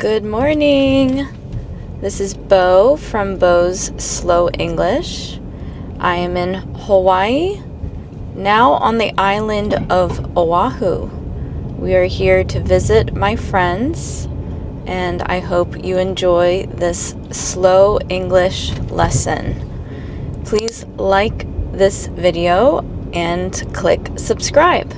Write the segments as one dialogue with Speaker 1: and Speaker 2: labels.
Speaker 1: Good morning. This is Bo from Bo's Slow English. I am in Hawaii, now on the island of Oahu. We are here to visit my friends, and I hope you enjoy this slow English lesson. Please like this video and click subscribe.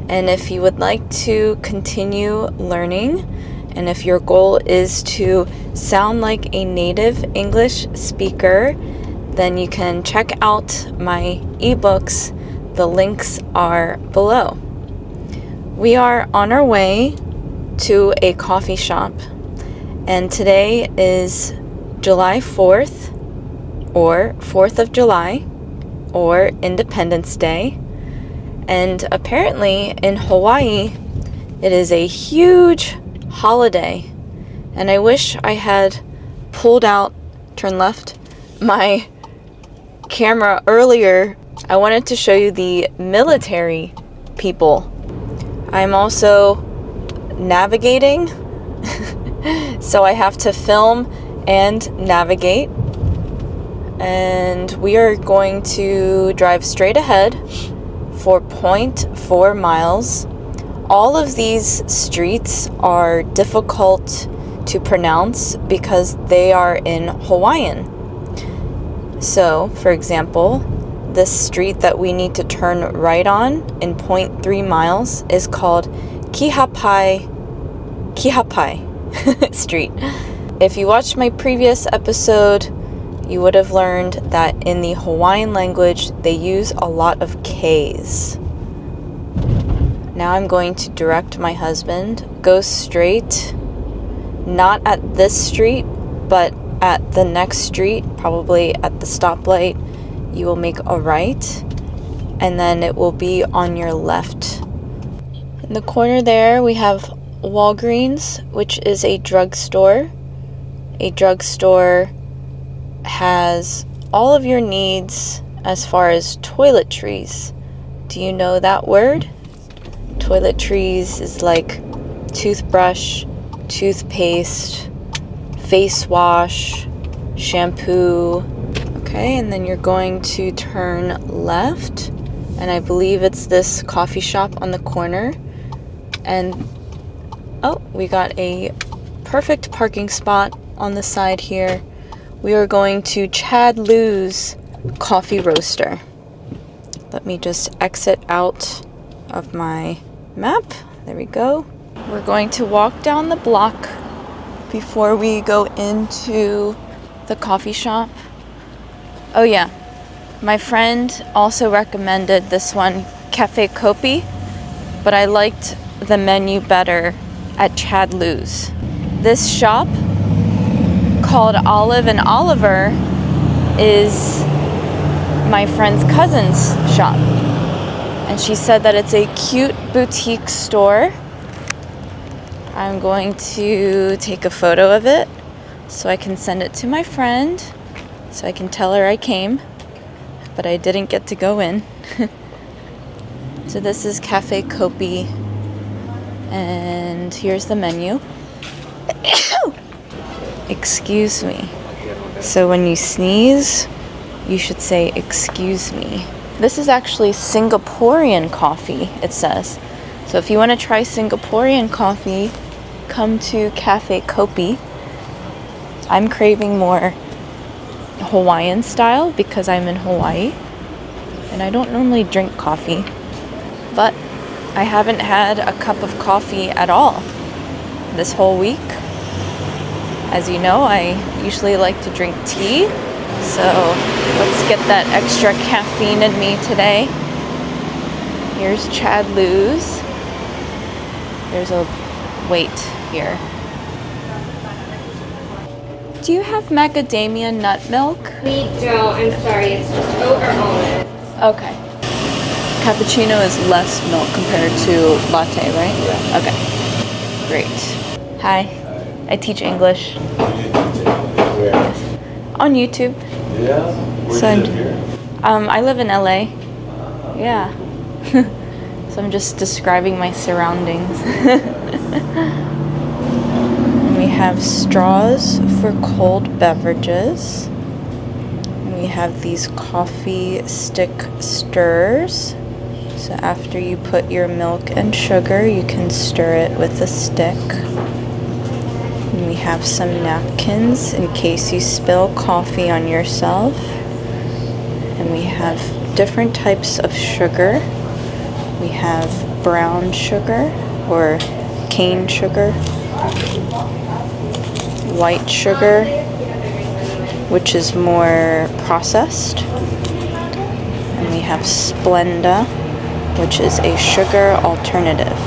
Speaker 1: And if you would like to continue learning, and if your goal is to sound like a native English speaker, then you can check out my ebooks. The links are below. We are on our way to a coffee shop, and today is July 4th, or 4th of July, or Independence Day. And apparently in Hawaii, it is a huge holiday. And I wish I had pulled out, turn left, my camera earlier. I wanted to show you the military people. I'm also navigating, so I have to film and navigate. And we are going to drive straight ahead for 0.4 miles. All of these streets are difficult to pronounce because they are in Hawaiian. So, for example, this street that we need to turn right on in 0.3 miles is called Kihapai Street. If you watched my previous episode, you would have learned that in the Hawaiian language, they use a lot of Ks. Now I'm going to direct my husband. Go straight, not at this street, but at the next street, probably at the stoplight. You will make a right, and then it will be on your left. In the corner there, we have Walgreens, which is a drugstore. A drugstore has all of your needs as far as toiletries. Do you know that word? Toiletries is like toothbrush, toothpaste, face wash, shampoo. Okay, and then you're going to turn left, and I believe it's this coffee shop on the corner. And oh, we got a perfect parking spot on the side here. We are going to Chad Lou's Coffee Roaster. Let me just exit out of my map. There we go. We're going to walk down the block before we go into the coffee shop. Oh yeah, my friend also recommended this one, Cafe Kopi, but I liked the menu better at Chad Lou's. This shop, called Olive and Oliver, is my friend's cousin's shop, and she said that it's a cute boutique store. I'm going to take a photo of it so I can send it to my friend, so I can tell her I came, but I didn't get to go in. So this is Cafe Kopi, and here's the menu. Excuse me. So when you sneeze, you should say, excuse me. This is actually Singaporean coffee, it says. So if you want to try Singaporean coffee, come to Cafe Kopi. I'm craving more Hawaiian style because I'm in Hawaii, and I don't normally drink coffee, but I haven't had a cup of coffee at all this whole week. As you know, I usually like to drink tea, so let's get that extra caffeine in me today. Here's Chad Lou's. There's a wait here. Do you have macadamia nut milk?
Speaker 2: We don't, I'm sorry, it's just oat or almond.
Speaker 1: Okay. Cappuccino is less milk compared to latte, right?
Speaker 3: Yeah.
Speaker 1: Okay. Great. Hi. I teach English.
Speaker 3: Where?
Speaker 1: On YouTube.
Speaker 3: Yeah? Where
Speaker 1: So
Speaker 3: do you live here?
Speaker 1: I live in LA. Yeah. So I'm just describing my surroundings. And we have straws for cold beverages. We have these coffee stick stirrers. So after you put your milk and sugar, you can stir it with a stick. And we have some napkins in case you spill coffee on yourself. And we have different types of sugar. We have brown sugar or cane sugar, white sugar, which is more processed, and we have Splenda, which is a sugar alternative.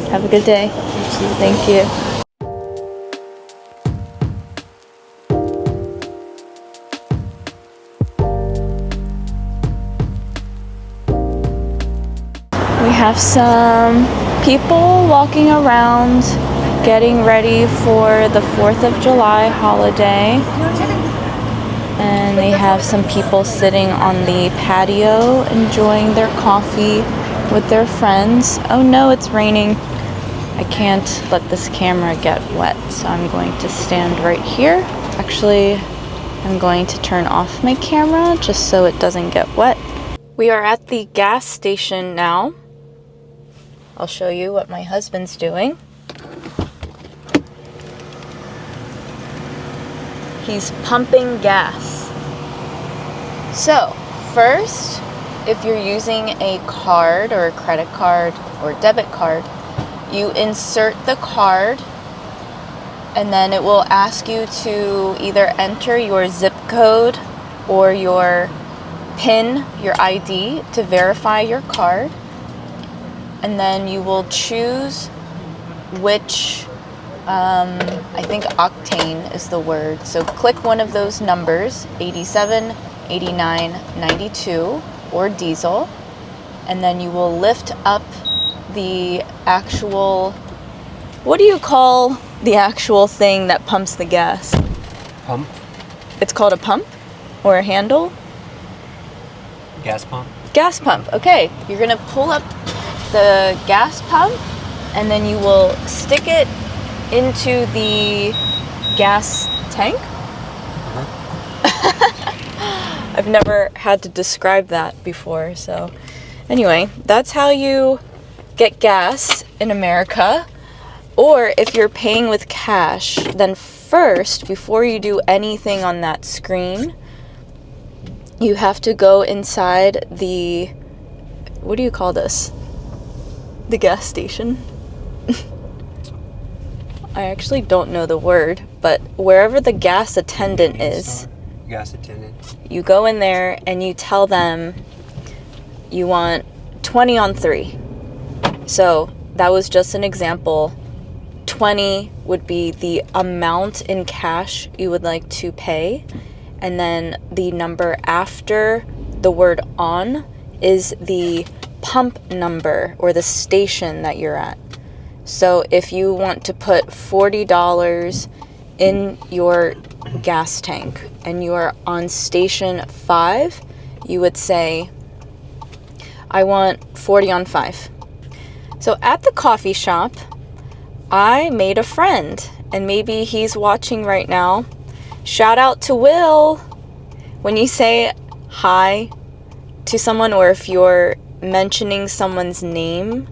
Speaker 1: Have a good day. Thank you. We have some people walking around getting ready for the 4th of July holiday. And they have some people sitting on the patio enjoying their coffee with their friends. Oh no, it's raining. I can't let this camera get wet, so I'm going to stand right here. Actually, I'm going to turn off my camera just so it doesn't get wet. We are at the gas station now. I'll show you what my husband's doing. He's pumping gas. So, first, if you're using a card or a credit card or debit card, you insert the card and then it will ask you to either enter your zip code or your PIN, your ID, to verify your card. And then you will choose which, I think octane is the word. So click one of those numbers, 87, 89, 92, or diesel. And then you will lift up the actual, what do you call the actual thing that pumps the gas?
Speaker 4: Pump?
Speaker 1: It's called a pump or a handle?
Speaker 4: Gas pump?
Speaker 1: Gas pump. Okay, you're gonna pull up the gas pump and then you will stick it into the gas tank. I've never had to describe that before, so anyway, that's how you get gas in America. Or if you're paying with cash, then first, before you do anything on that screen, you have to go inside the, what do you call this? The gas station. I actually don't know the word, but wherever the gas attendant is,
Speaker 4: Gas attendant.
Speaker 1: you go in there and you tell them you want 20 on 3. So that was just an example. 20 would be the amount in cash you would like to pay, and then the number after the word on is the pump number or the station that you're at. So if you want to put $40 in your gas tank and you are on station 5, you would say, I want 40 on 5. So at the coffee shop, I made a friend, and maybe he's watching right now. Shout out to Will. When you say hi to someone, or if you're mentioning someone's name,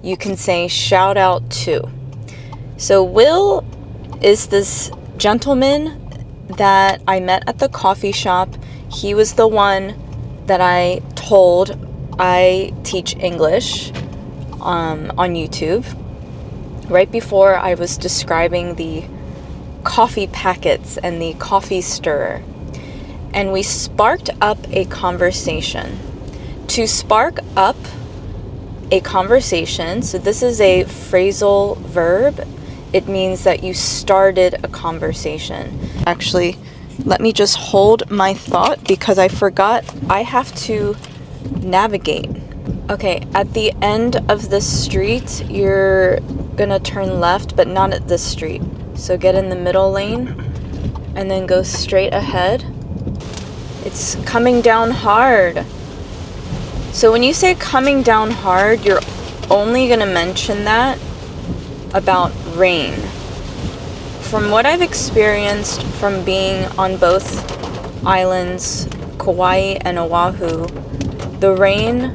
Speaker 1: you can say shout out to. So Will is this gentleman that I met at the coffee shop. He was the one that I told I teach English on YouTube. Right before I was describing the coffee packets and the coffee stirrer. And we sparked up a conversation. To spark up a conversation, so this is a phrasal verb. It means that you started a conversation. Actually, let me just hold my thought because I forgot I have to navigate. Okay, at the end of the street, you're gonna turn left, but not at this street. So get in the middle lane and then go straight ahead. It's coming down hard. So when you say coming down hard, you're only gonna mention that about rain. from what I've experienced from being on both islands, Kauai and Oahu, the rain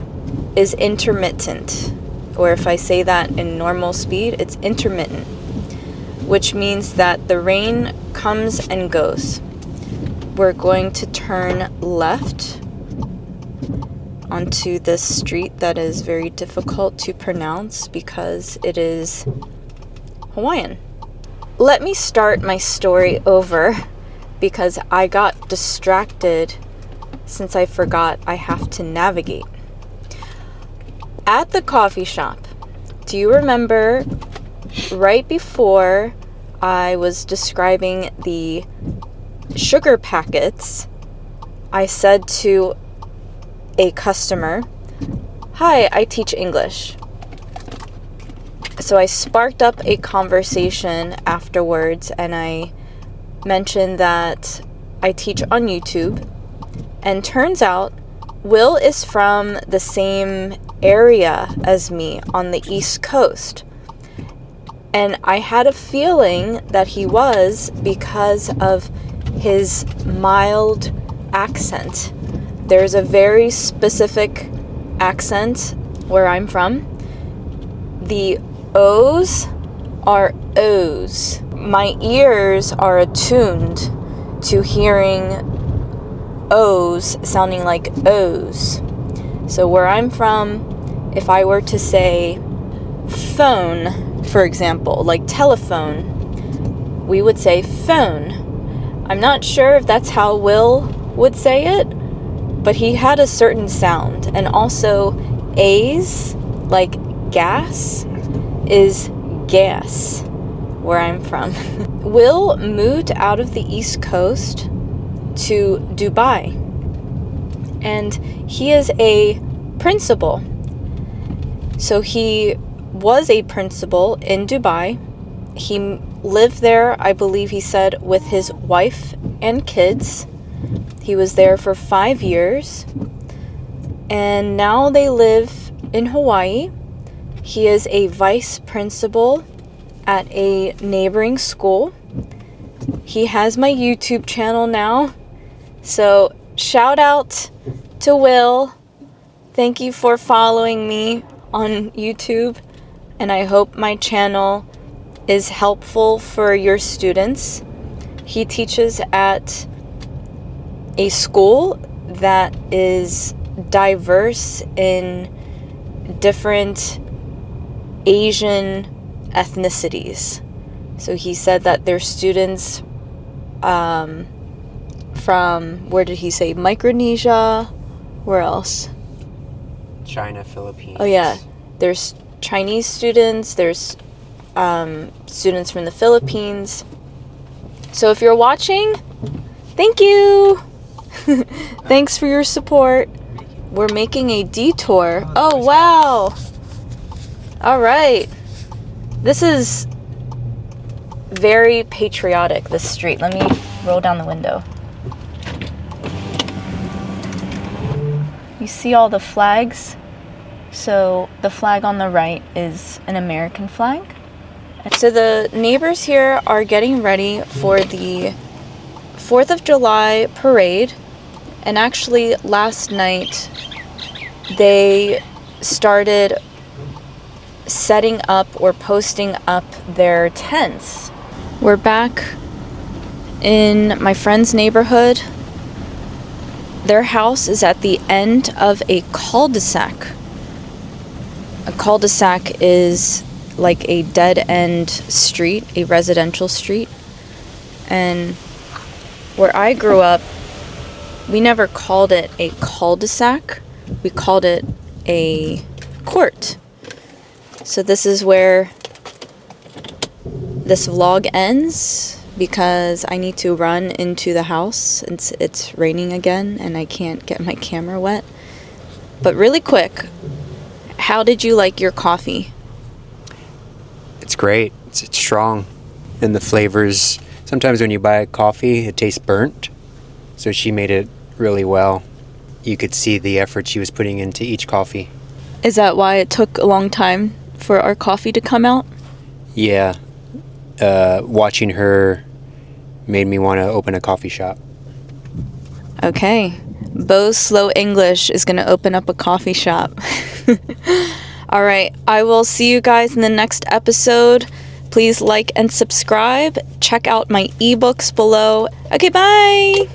Speaker 1: is intermittent. Or if I say that in normal speed, it's intermittent, which means that the rain comes and goes. We're going to turn left onto this street that is very difficult to pronounce because it is Hawaiian. Let me start my story over because I got distracted since I forgot I have to navigate. At the coffee shop, do you remember right before I was describing the sugar packets, I said to a customer, "Hi, I teach English." So I sparked up a conversation afterwards and I mentioned that I teach on YouTube, and turns out Will is from the same area as me on the East Coast. And I had a feeling that he was because of his mild accent. There's a very specific accent where I'm from. The O's are O's. My ears are attuned to hearing O's sounding like O's. So where I'm from, if I were to say phone, for example, like telephone, we would say phone. I'm not sure if that's how Will would say it, but he had a certain sound. And also A's, like gas, is gas, where I'm from. Will moved out of the East Coast to Dubai, and he is a principal. So he was a principal in Dubai. He lived there, I believe he said, with his wife and kids. He was there for 5 years, and now they live in Hawaii. He is a vice principal at a neighboring school. He has my YouTube channel now, so shout out to Will. Thank you for following me on YouTube, and I hope my channel is helpful for your students. He teaches at a school that is diverse in different Asian ethnicities. So he said that their students from, where did he say, Micronesia? Where else?
Speaker 4: China, Philippines.
Speaker 1: Oh yeah, there's Chinese students, there's students from the Philippines. So if you're watching, thank you. Thanks for your support. We're making a detour. Oh wow. All right. This is very patriotic, this street. Let me roll down the window. You see all the flags? So the flag on the right is an American flag. So the neighbors here are getting ready for the 4th of July parade. And actually last night they started setting up or posting up their tents. We're back in my friend's neighborhood. Their house is at the end of a cul-de-sac. A cul-de-sac is like a dead-end street, a residential street. And where I grew up, we never called it a cul-de-sac. We called it a court. So this is where this vlog ends, because I need to run into the house. It's raining again and I can't get my camera wet. But really quick, how did you like your coffee?
Speaker 4: It's great. It's strong. And the flavors, sometimes when you buy coffee, it tastes burnt. So she made it really well. You could see the effort she was putting into each coffee.
Speaker 1: Is that why it took a long time for our coffee to come out?
Speaker 4: Yeah. watching her made me want to open a coffee shop.
Speaker 1: Okay. Bo's Slow English is going to open up a coffee shop. All right. I will see you guys in the next episode. Please like and subscribe. Check out my ebooks below. Okay, bye.